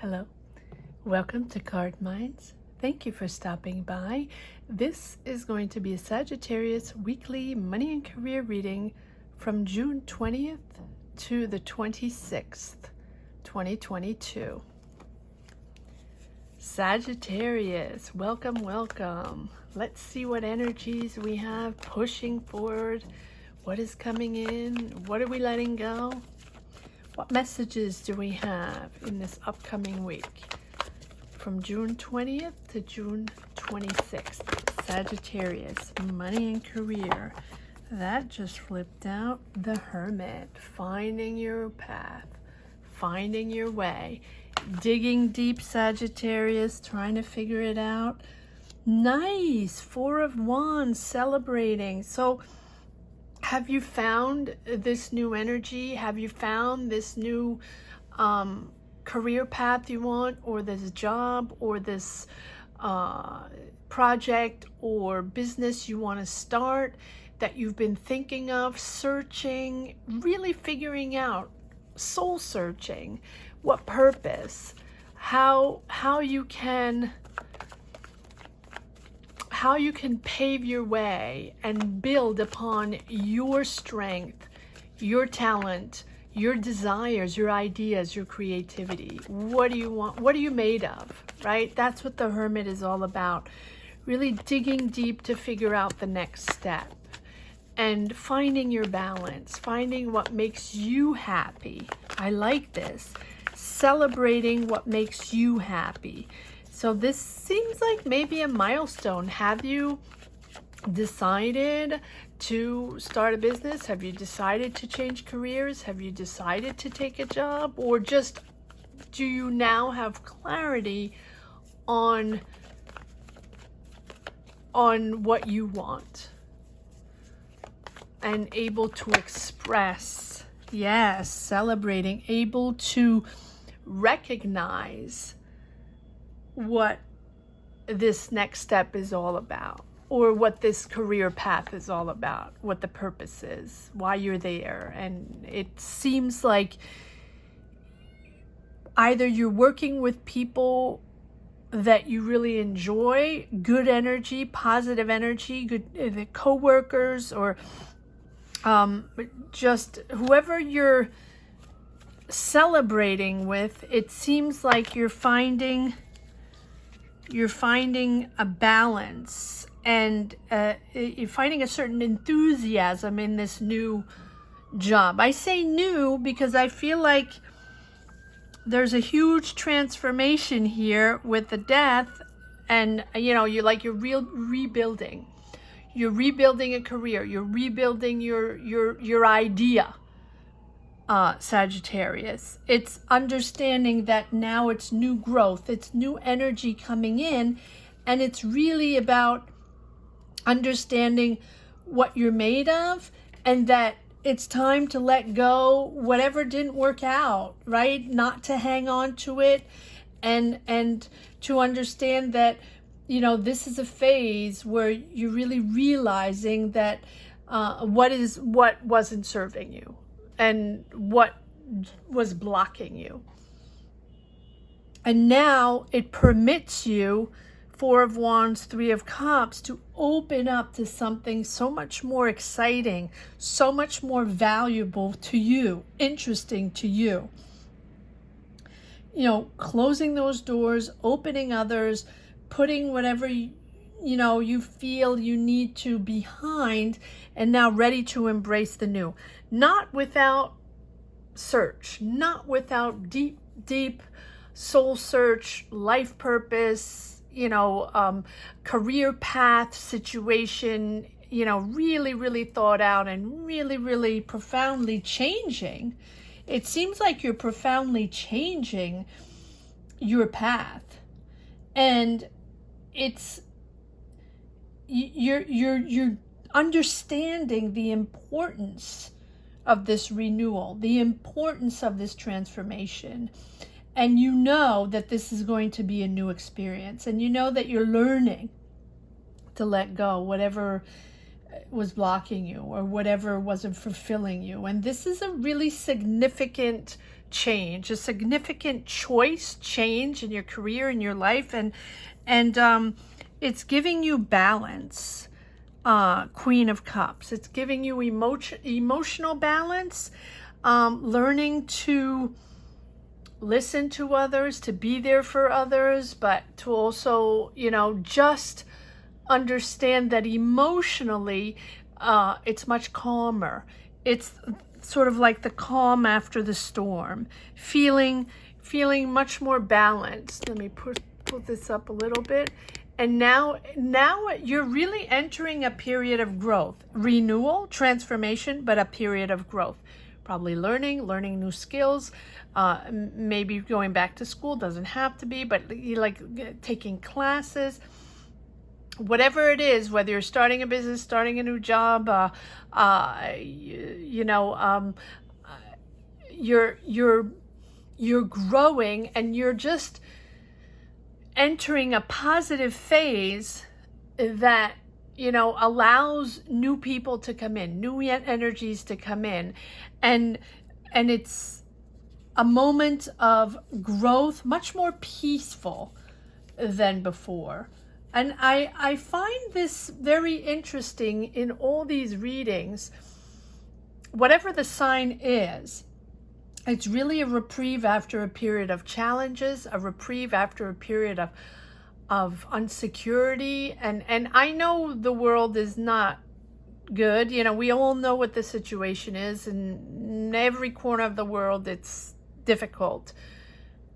Hello, welcome to Card Minds. Thank you for stopping by. This is going to be a Sagittarius weekly money and career reading from June 20th to the 26th, 2022. Sagittarius, welcome, welcome. Let's see what energies we have pushing forward. What is coming in? What are we letting go? What messages do we have in this upcoming week? From June 20th to June 26th. Sagittarius, money and career. That just flipped out. The Hermit, finding your path, finding your way. Digging deep, Sagittarius, trying to figure it out. Nice, Four of Wands, celebrating. So, have you found this new energy? Have you found this new career path you want, or this job, or this project or business you want to start that you've been thinking of, searching, really figuring out, soul searching, what purpose, how you can pave your way and build upon your strength, your talent, your desires, your ideas, your creativity. What do you want? What are you made of, right? That's what the Hermit is all about. Really digging deep to figure out the next step and finding your balance, finding what makes you happy. I like this. Celebrating what makes you happy. So this seems like maybe a milestone. Have you decided to start a business? Have you decided to change careers? Have you decided to take a job? Or just do you now have clarity on what you want and able to express? Yes, celebrating, able to recognize what this next step is all about, or what this career path is all about, what the purpose is, why you're there. And it seems like either you're working with people that you really enjoy, good energy, positive energy, good co-workers, or just whoever you're celebrating with. It seems like you're finding a balance, and you're finding a certain enthusiasm in this new job. I say new because I feel like there's a huge transformation here with the Death, and you're rebuilding. You're rebuilding a career. You're rebuilding your idea. Sagittarius, it's understanding that now it's new growth, it's new energy coming in, and it's really about understanding what you're made of, and that it's time to let go whatever didn't work out, right? Not to hang on to it, and to understand that this is a phase where you're really realizing that what wasn't serving you and what was blocking you. And now it permits you, Four of Wands, Three of Cups, to open up to something so much more exciting, so much more valuable to you, interesting to you. Closing those doors, opening others, putting whatever you feel you need to behind, and now ready to embrace the new. Not without search, not without deep soul search, life purpose, career path situation, really thought out and really profoundly changing. It seems like you're profoundly changing your path, and you're understanding the importance of this renewal, the importance of this transformation. And you know that this is going to be a new experience, and you know that you're learning to let go whatever was blocking you or whatever wasn't fulfilling you. And this is a really significant change, a significant choice change in your career, in your life, and it's giving you balance. Queen of Cups. It's giving you emotional balance, learning to listen to others, to be there for others, but to also, just understand that emotionally, it's much calmer. It's sort of like the calm after the storm, feeling much more balanced. Let me pull this up a little bit. And now you're really entering a period of growth, renewal, transformation, but a period of growth. Probably learning new skills, maybe going back to school, doesn't have to be, but you like taking classes, whatever it is, whether you're starting a business, starting a new job, you're growing, and you're just entering a positive phase that, allows new people to come in, new energies to come in. And it's a moment of growth, much more peaceful than before. And I find this very interesting in all these readings. Whatever the sign is, it's really a reprieve after a period of challenges, a reprieve after a period of insecurity. And I know the world is not good. We all know what the situation is. And in every corner of the world, it's difficult.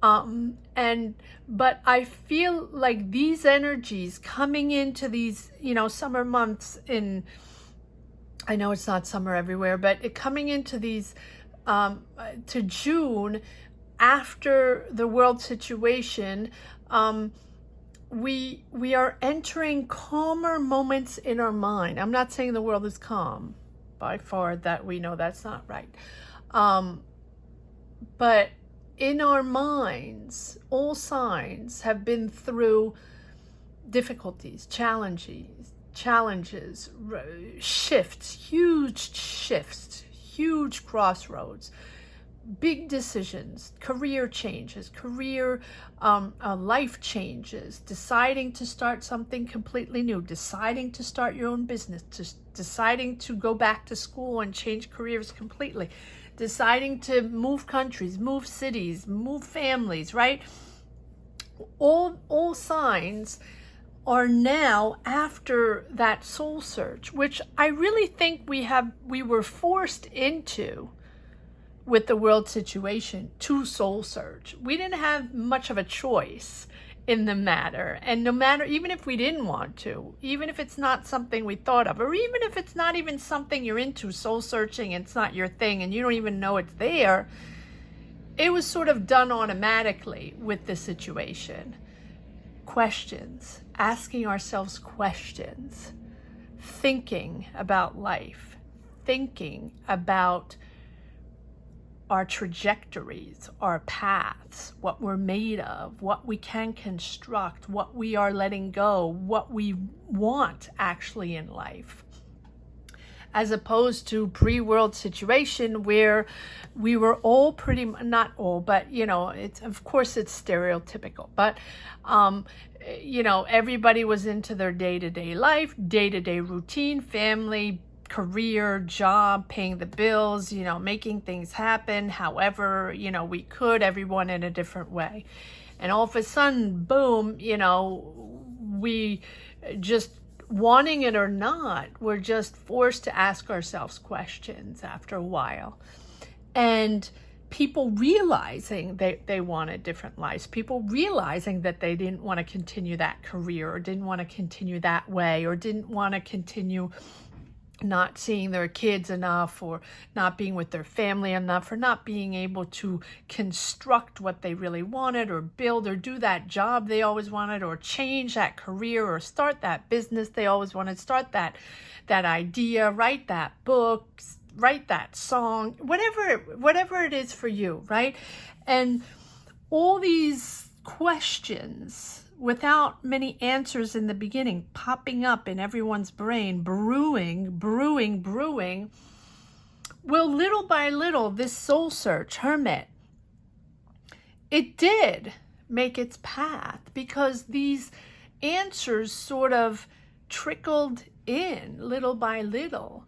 But I feel like these energies coming into these, summer months I know it's not summer everywhere, but coming into these, to June, after the world situation, we are entering calmer moments in our mind. I'm not saying the world is calm, by far, that we know that's not right. But in our minds, all signs have been through difficulties, challenges, shifts, huge crossroads, big decisions, career changes, life changes, deciding to start something completely new, deciding to start your own business, deciding to go back to school and change careers completely, deciding to move countries, move cities, move families, right? All signs are now after that soul search, which I really think we were forced into with the world situation, to soul search. We didn't have much of a choice in the matter. And no matter, even if we didn't want to, even if it's not something we thought of, or even if it's not even something you're into, soul searching, it's not your thing and you don't even know it's there, it was sort of done automatically with the situation. Questions, asking ourselves questions, thinking about life, thinking about our trajectories, our paths, what we're made of, what we can construct, what we are letting go, what we want actually in life. As opposed to pre-world situation where we were all pretty, not all, but it's, of course it's stereotypical, but everybody was into their day-to-day life, day-to-day routine, family, career, job, paying the bills, making things happen however, we could, everyone in a different way. And all of a sudden, boom, we just, wanting it or not, we're just forced to ask ourselves questions after a while. And people realizing they wanted different lives, people realizing that they didn't want to continue that career, or didn't want to continue that way, or didn't want to continue not seeing their kids enough, or not being with their family enough, or not being able to construct what they really wanted, or build or do that job they always wanted, or change that career, or start that business they always wanted, start that idea, write that book, write that song, whatever it is for you, right? And all these questions, without many answers in the beginning, popping up in everyone's brain, brewing, well, little by little, this soul search, hermit, it did make its path, because these answers sort of trickled in little by little,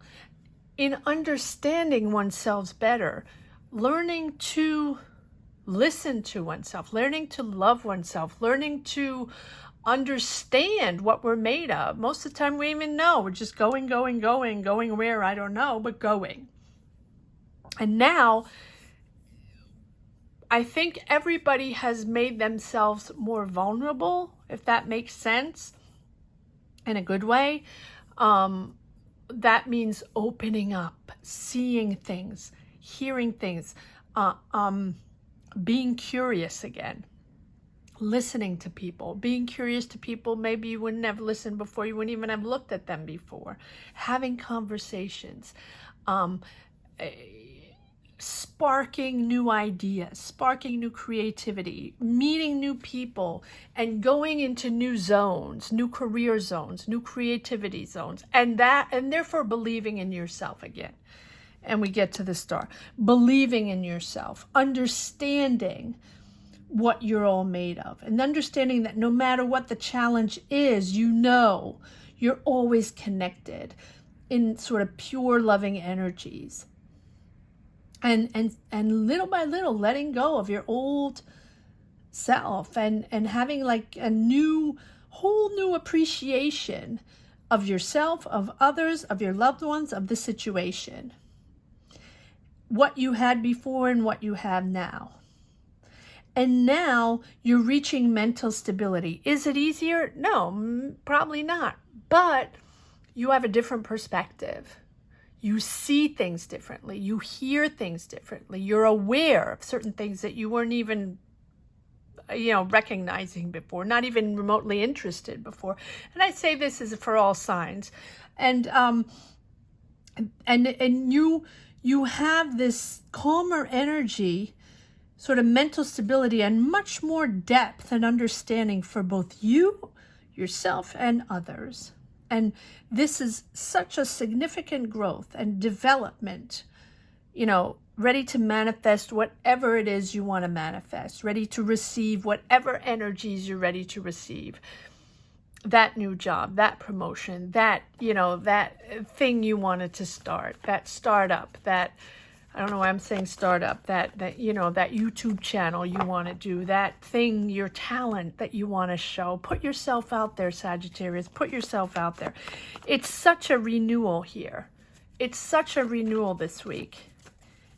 in understanding oneself better, learning to listen to oneself, learning to love oneself, learning to understand what we're made of. Most of the time we even know. We're just going where, I don't know, but going. And now I think everybody has made themselves more vulnerable, if that makes sense, in a good way. That means opening up, seeing things, hearing things, being curious again, listening to people, being curious to people maybe you wouldn't have listened before, you wouldn't even have looked at them before, having conversations, sparking new ideas, sparking new creativity, meeting new people, and going into new zones, new career zones, new creativity zones, and therefore believing in yourself again. And we get to the star. Believing in yourself, understanding what you're all made of, and understanding that no matter what the challenge is, you know you're always connected in sort of pure loving energies. And little by little letting go of your old self, and having like a whole new appreciation of yourself, of others, of your loved ones, of the situation. What you had before and what you have now. And now you're reaching mental stability. Is it easier? No, probably not. But you have a different perspective. You see things differently. You hear things differently. You're aware of certain things that you weren't even, recognizing before, not even remotely interested before. And I say this is for all signs. And you have this calmer energy, sort of mental stability, and much more depth and understanding for both you, yourself, and others. And this is such a significant growth and development, ready to manifest whatever it is you want to manifest, ready to receive whatever energies you're ready to receive. That new job, that promotion, that thing you wanted to start, that startup, that, I don't know why I'm saying startup, that YouTube channel you want to do, that thing, your talent that you want to show. Put yourself out there, Sagittarius. Put yourself out there. It's such a renewal here. It's such a renewal this week.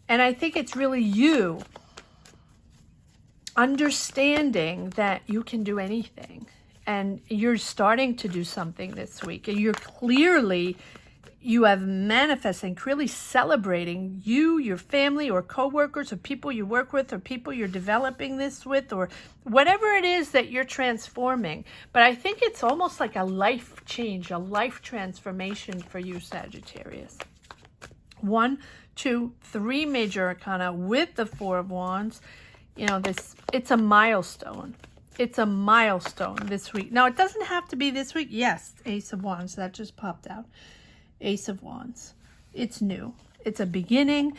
And I think it's really you understanding that you can do anything. And you're starting to do something this week. And you have manifested and clearly celebrating you, your family, or coworkers, or people you work with, or people you're developing this with, or whatever it is that you're transforming. But I think it's almost like a life change, a life transformation for you, Sagittarius. 1, 2, 3 major arcana with the Four of Wands. It's a milestone. It's a milestone this week. Now, it doesn't have to be this week. Yes, Ace of Wands, that just popped out. Ace of Wands. It's new. It's a beginning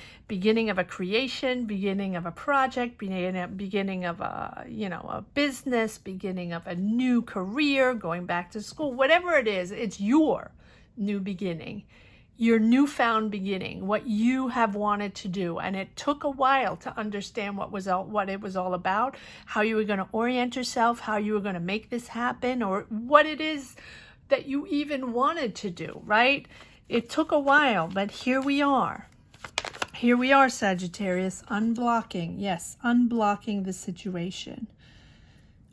of a creation, beginning of a project, beginning of a business, beginning of a new career, going back to school, whatever it is, it's your new beginning, your newfound beginning, what you have wanted to do. And it took a while to understand what it was all about, how you were going to orient yourself, how you were going to make this happen, or what it is that you even wanted to do, right? It took a while, but here we are. Here we are, Sagittarius, unblocking. Yes, unblocking the situation.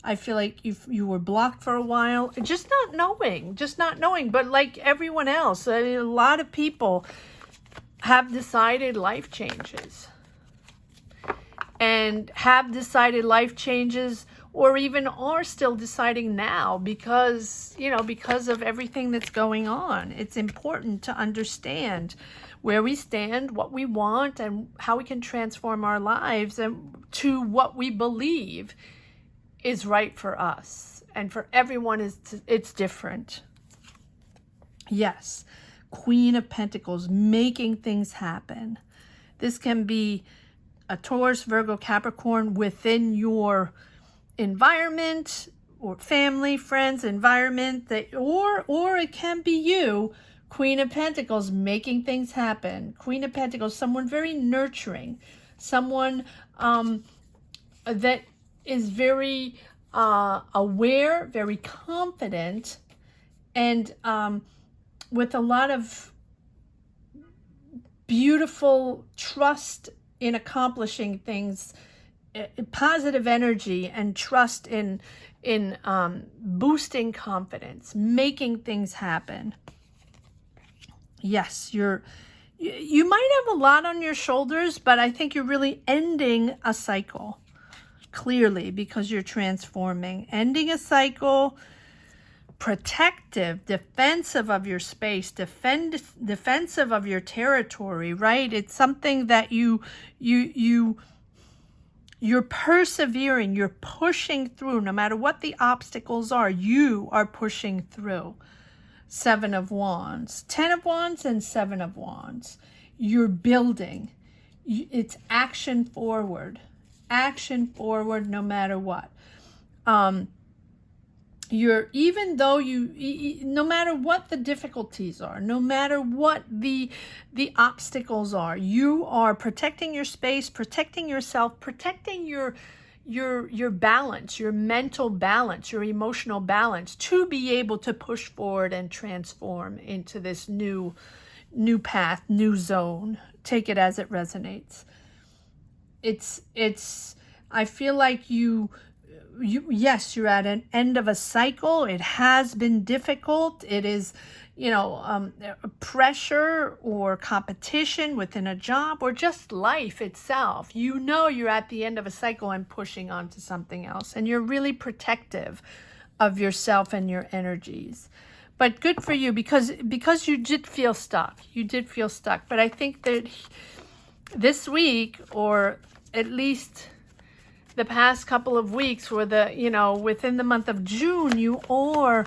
I feel like you were blocked for a while, just not knowing. But like everyone else, a lot of people have decided life changes. And have decided life changes, or even are still deciding now because of everything that's going on. It's important to understand where we stand, what we want, and how we can transform our lives and to what we believe is right for us. And for everyone, it's different. Yes, Queen of Pentacles, making things happen. This can be a Taurus, Virgo, Capricorn within your environment or family, friends, environment, that or it can be you, Queen of Pentacles, making things happen. Queen of Pentacles, someone very nurturing, someone that is very aware, very confident, and with a lot of beautiful trust in accomplishing things, positive energy and trust in boosting confidence, making things happen. Yes, you might have a lot on your shoulders, but I think you're really ending a cycle, clearly, because you're transforming. Ending a cycle, protective, defensive of your space, defensive of your territory, right? It's something that you're persevering, you're pushing through. No matter what the obstacles are, you are pushing through. 7 of Wands, 10 of Wands, and 7 of Wands. You're building. It's action forward no matter what. Even though no matter what the difficulties are, no matter what the obstacles are, you are protecting your space, protecting yourself, protecting your balance, your mental balance, your emotional balance, to be able to push forward and transform into this new path, new zone. Take it as it resonates. I feel like yes, you're at an end of a cycle. It has been difficult. It is, pressure or competition within a job or just life itself. You're at the end of a cycle and pushing on to something else. And you're really protective of yourself and your energies. But good for you, because you did feel stuck. You did feel stuck. But I think that this week, or at least the past couple of weeks, or within the month of June, you are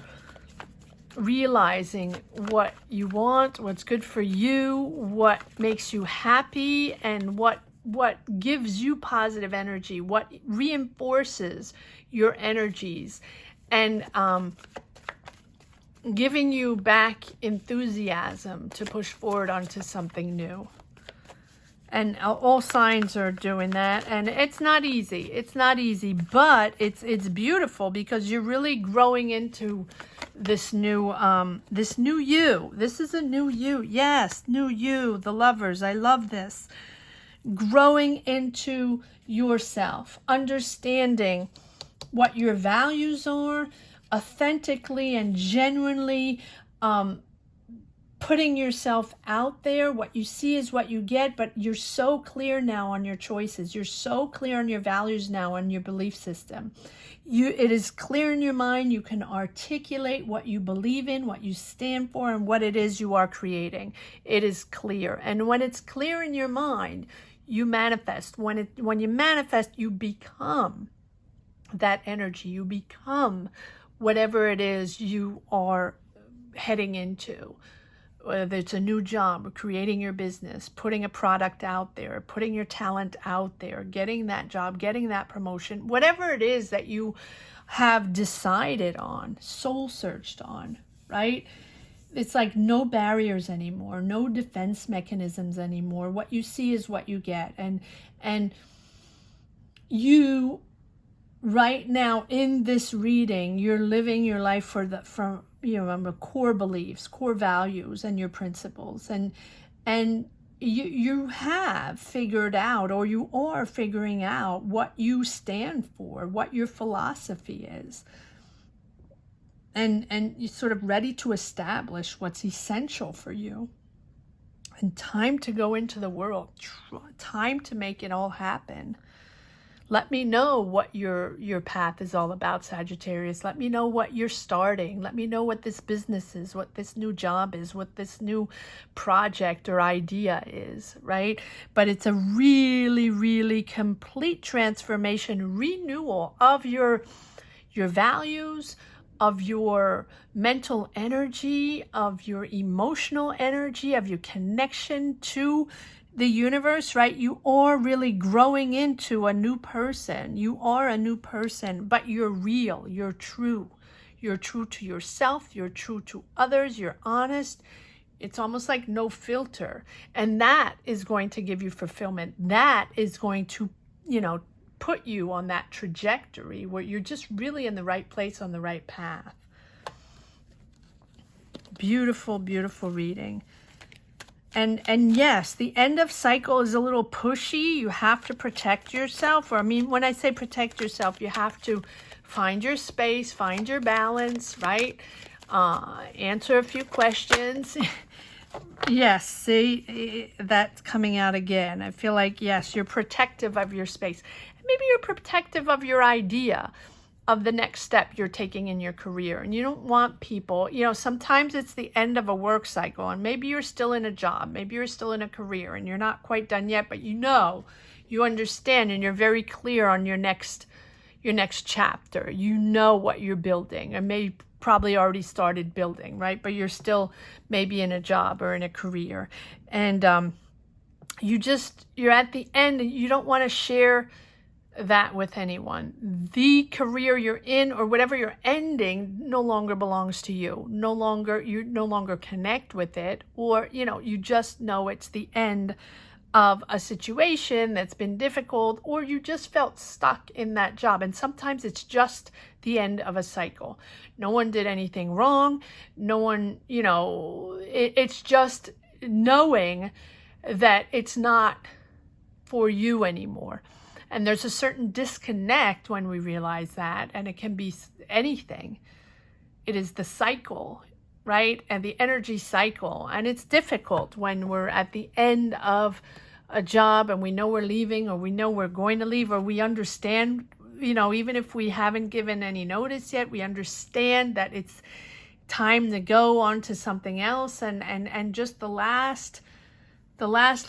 realizing what you want, what's good for you, what makes you happy, and what gives you positive energy, what reinforces your energies, and giving you back enthusiasm to push forward onto something new. And all signs are doing that, and it's not easy. It's not easy, but it's beautiful, because you're really growing into this new you. This is a new you. Yes, new you, the lovers. I love this. Growing into yourself, understanding what your values are, authentically and genuinely putting yourself out there. What you see is what you get, but you're so clear now on your choices. You're so clear on your values now, on your belief system. It is clear in your mind. You can articulate what you believe in, what you stand for, and what it is you are creating. It is clear. And when it's clear in your mind, you manifest. When you manifest, you become that energy. You become whatever it is you are heading into. Whether it's a new job, creating your business, putting a product out there, putting your talent out there, getting that job, getting that promotion, whatever it is that you have decided on, soul searched on, right? It's like no barriers anymore, no defense mechanisms anymore. What you see is what you get. And you, right now in this reading, you're living your life from core beliefs, core values, and your principles, and you have figured out, or you are figuring out, what you stand for, what your philosophy is, and you're sort of ready to establish what's essential for you. And time to go into the world, time to make it all happen. Let me know what your path is all about, Sagittarius. Let me know what you're starting. Let me know what this business is, what this new job is, what this new project or idea is, right? But it's a really, really complete transformation, renewal of your values, of your mental energy, of your emotional energy, of your connection to the universe, right? You are really growing into a new person. You are a new person, but you're real, you're true. You're true to yourself, you're true to others, you're honest. It's almost like no filter. And that is going to give you fulfillment. That is going to, you know, put you on that trajectory where you're just really in the right place, on the right path. Beautiful, beautiful reading. And yes, the end of cycle is a little pushy. You have to protect yourself. Or I mean, when I say protect yourself, you have to find your space, find your balance, right? Answer a few questions. Yes, see, that's coming out again. I feel like, yes, you're protective of your space. Maybe you're protective of your idea of the next step you're taking in your career. And you don't want people, you know, sometimes it's the end of a work cycle and maybe you're still in a job, maybe you're still in a career and you're not quite done yet, but you know, you understand and you're very clear on your next chapter. You know what you're building and maybe probably already started building, right? But you're still maybe in a job or in a career. And you're at the end and you don't want to share that with anyone. The career you're in or whatever you're ending no longer belongs to you. You no longer connect with it, or, you know, you just know it's the end of a situation that's been difficult, or you just felt stuck in that job. And sometimes it's just the end of a cycle. No one did anything wrong. No one, you know, it's just knowing that it's not for you anymore. And there's a certain disconnect when we realize that, and it can be anything. It is the cycle, right? And the energy cycle. And it's difficult when we're at the end of a job and we know we're leaving, or we know we're going to leave, or we understand, you know, even if we haven't given any notice yet, we understand that it's time to go on to something else. And just the last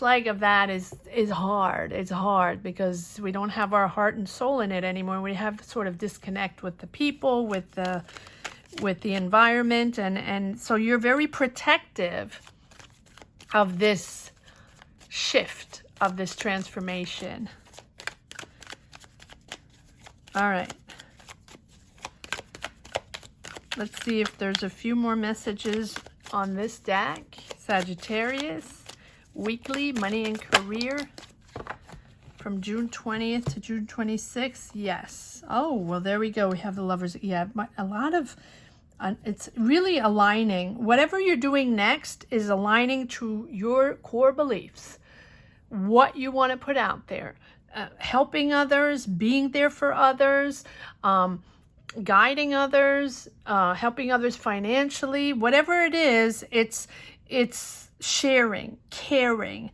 leg of that is hard. It's hard because we don't have our heart and soul in it anymore. We have sort of disconnect with the people, with the environment. And so you're very protective of this shift, of this transformation. All right. Let's see if there's a few more messages on this deck. Sagittarius. Weekly, money and career, from June 20th to June 26th. Yes. Oh, well, there we go. We have the Lovers. Yeah, a lot of, it's really aligning. Whatever you're doing next is aligning to your core beliefs, what you want to put out there, helping others, being there for others, guiding others, helping others financially, whatever it is, it's sharing, caring.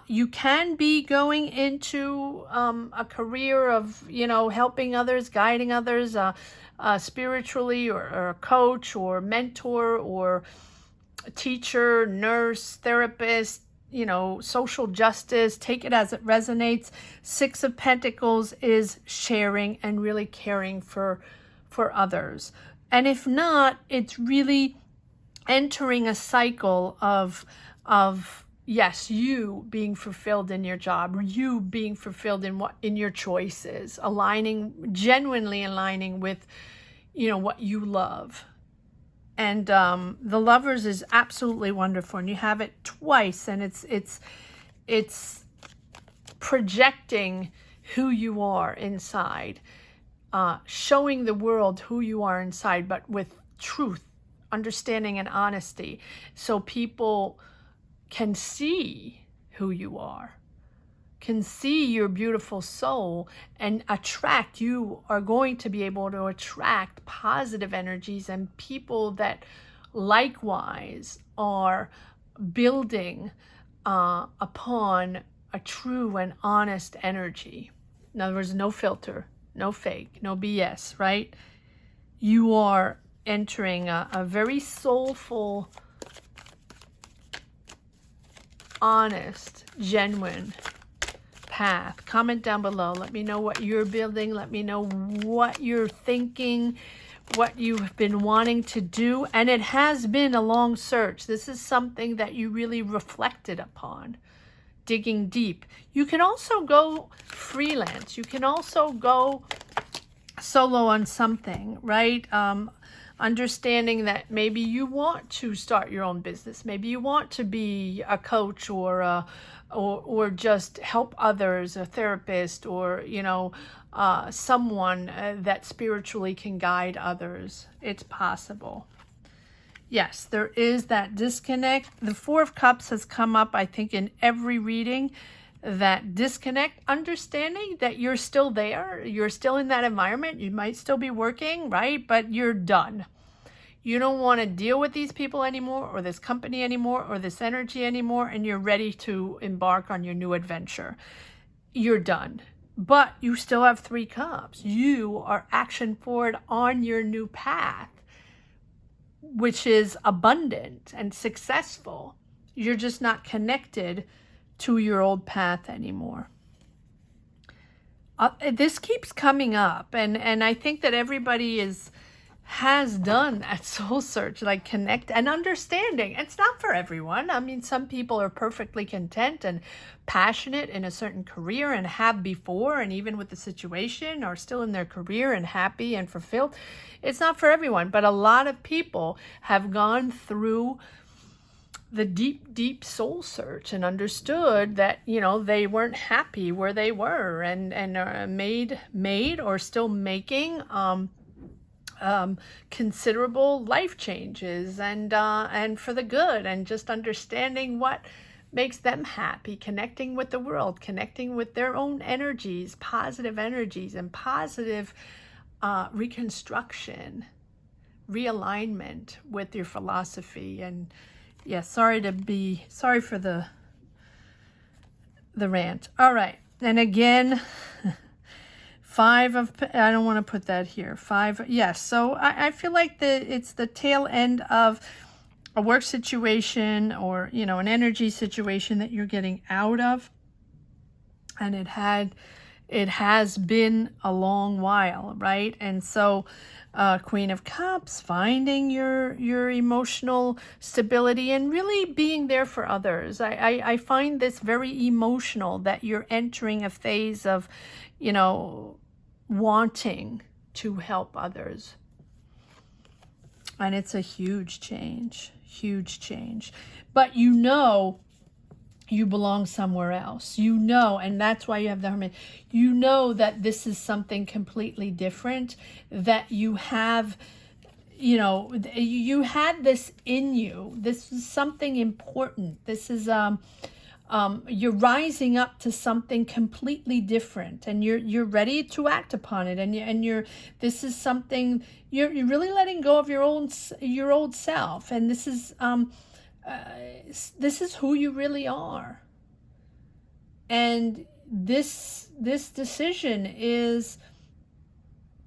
You can be going into a career of, you know, helping others, guiding others, spiritually, or a coach or mentor or a teacher, nurse, therapist, you know, social justice. Take it as it resonates. Six of Pentacles is sharing and really caring for others. And if not, it's really entering a cycle of yes, you being fulfilled in your job, you being fulfilled in your choices, genuinely aligning with, you know, what you love. And the Lovers is absolutely wonderful, and you have it twice, and it's projecting who you are inside, showing the world who you are inside, but with truth, understanding, and honesty, so people can see who you are, can see your beautiful soul, and attract. You are going to be able to attract positive energies and people that likewise are building upon a true and honest energy. In other words, no filter, no fake, no BS, right? You are entering a very soulful, honest, genuine path. Comment down below. Let me know what you're building. Let me know what you're thinking, what you've been wanting to do. And it has been a long search. This is something that you really reflected upon. digging deep. You can also go freelance. You can also go solo on something, right? Understanding that maybe you want to start your own business. Maybe you want to be a coach or just help others, a therapist, or, you know, someone that spiritually can guide others. It's possible. Yes, there is that disconnect. The Four of Cups has come up, I think, in every reading. That disconnect, understanding that you're still there, you're still in that environment, you might still be working, right? But you're done. You don't want to deal with these people anymore, or this company anymore, or this energy anymore, and you're ready to embark on your new adventure. You're done. But you still have 3 cups. You are action forward on your new path, which is abundant and successful. You're just not connected to your old path anymore. This keeps coming up, and I think that everybody has done that soul search, like connect and understanding. It's not for everyone. I mean, some people are perfectly content and passionate in a certain career and have before, and even with the situation are still in their career and happy and fulfilled. It's not for everyone, but a lot of people have gone through the deep soul search and understood that, you know, they weren't happy where they were, and made or still making considerable life changes, and for the good, and just understanding what makes them happy, connecting with the world, connecting with their own energies, and positive reconstruction, realignment with your philosophy. And yeah, sorry for the rant. All right. And again, 5 of, I don't want to put that here. 5. Yes. So I feel like it's the tail end of a work situation, or, you know, an energy situation that you're getting out of. And it has been a long while, right? And so Queen of Cups, finding your emotional stability and really being there for others. I find this very emotional, that you're entering a phase of, you know, wanting to help others. And it's a huge change. But you know you belong somewhere else. You know, and that's why you have the Hermit. You know that this is something completely different, that you have, you know, you had this in you. This is something important. This is, you're rising up to something completely different, and you're ready to act upon it. And this is something, you're really letting go of your old self. And this is who you really are. And this decision is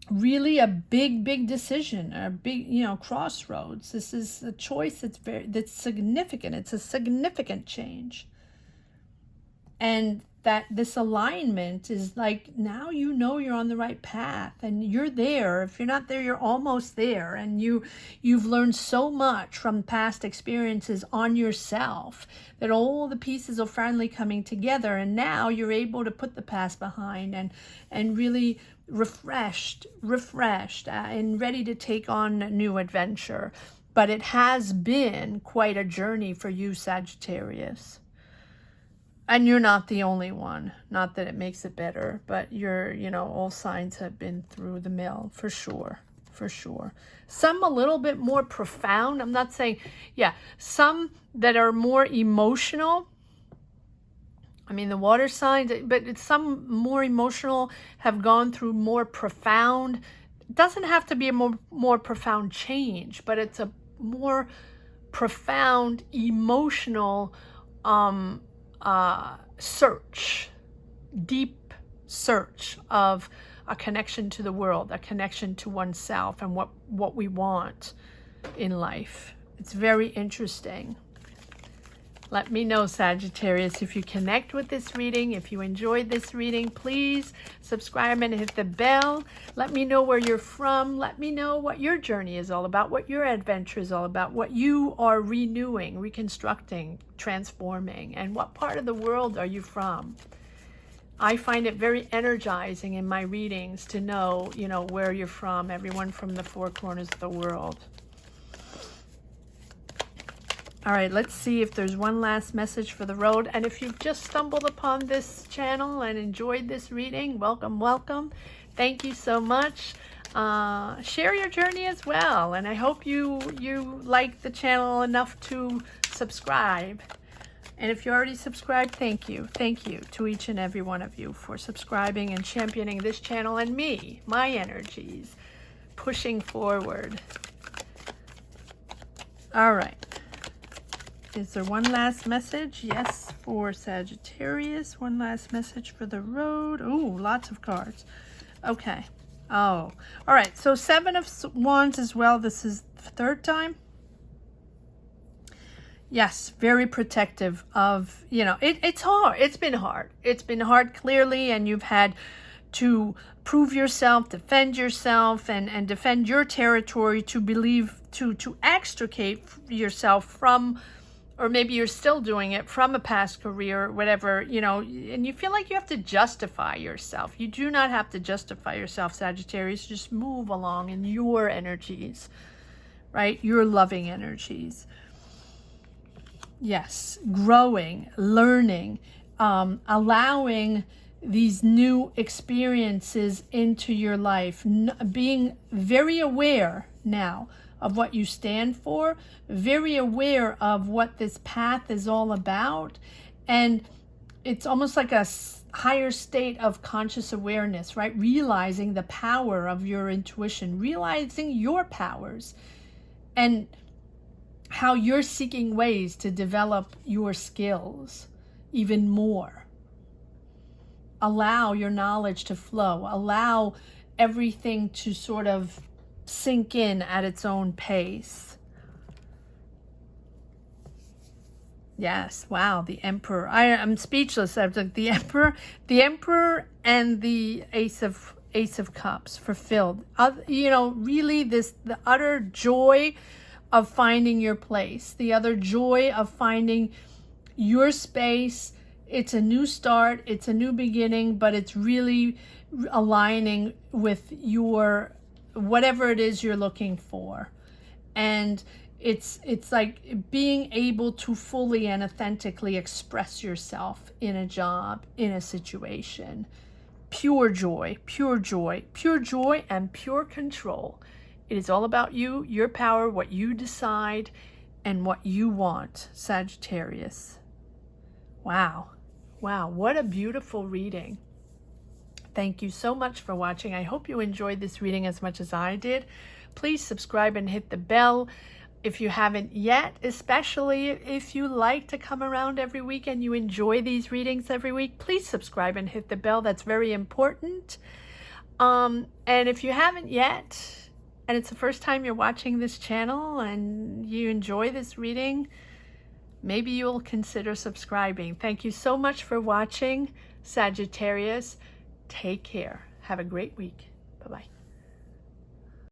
really a big decision, a big, you know, crossroads. This is a choice that's significant. It's a significant change. And that this alignment is like, now you know you're on the right path, and you're there. If you're not there, you're almost there. And you've learned so much from past experiences on yourself that all the pieces are finally coming together. And now you're able to put the past behind and really refreshed and ready to take on a new adventure. But it has been quite a journey for you, Sagittarius. And you're not the only one. Not that it makes it better, but you know, all signs have been through the mill, for sure. Some a little bit more profound. I'm not saying, yeah, some that are more emotional. I mean, the water signs, but some more emotional have gone through more profound. It doesn't have to be a more profound change, but it's a more profound emotional search, deep search of a connection to the world, a connection to oneself, and what we want in life. It's very interesting. Let me know, Sagittarius, if you connect with this reading, if you enjoyed this reading. Please subscribe and hit the bell. Let me know where you're from. Let me know what your journey is all about, what your adventure is all about, what you are renewing, reconstructing, transforming, and what part of the world are you from. I find it very energizing in my readings to know, where you're from, everyone from the four corners of the world. All right, let's see if there's one last message for the road. And if you've just stumbled upon this channel and enjoyed this reading, welcome, welcome. Thank you so much. Share your journey as well. And I hope you like the channel enough to subscribe. And if you already subscribed, thank you. Thank you to each and every one of you for subscribing and championing this channel and me, my energies, pushing forward. All right. Is there one last message? Yes, for Sagittarius. One last message for the road. Ooh, lots of cards. Okay. Oh, all right. So 7 of Wands as well. This is the third time. Yes, very protective of, it's hard. It's been hard. It's been hard, clearly, and you've had to prove yourself, defend yourself, and defend your territory to extricate yourself from, or maybe you're still doing it, from a past career or whatever, and you feel like you have to justify yourself. You do not have to justify yourself, Sagittarius. Just move along in your energies, right? Your loving energies. Yes, growing, learning, allowing these new experiences into your life, being very aware now of what you stand for, very aware of what this path is all about. And it's almost like a higher state of conscious awareness, right? Realizing the power of your intuition, realizing your powers, and how you're seeking ways to develop your skills even more. Allow your knowledge to flow. Allow everything to sort of sink in at its own pace. Yes, wow, the Emperor. I'm speechless. I was like, the Emperor and the Ace of Cups fulfilled. Really the utter joy of finding your place, the other joy of finding your space. It's a new start, it's a new beginning, but it's really aligning with your whatever it is you're looking for. And it's like being able to fully and authentically express yourself in a job, in a situation. Pure joy, pure joy, pure joy, and pure control. It is all about you, your power, what you decide, and what you want, Sagittarius. Wow. Wow, what a beautiful reading. Thank you so much for watching. I hope you enjoyed this reading as much as I did. Please subscribe and hit the bell if you haven't yet, especially if you like to come around every week and you enjoy these readings every week. Please subscribe and hit the bell. That's very important. And if you haven't yet, and it's the first time you're watching this channel and you enjoy this reading, maybe you'll consider subscribing. Thank you so much for watching, Sagittarius. Take care. Have a great week. Bye-bye.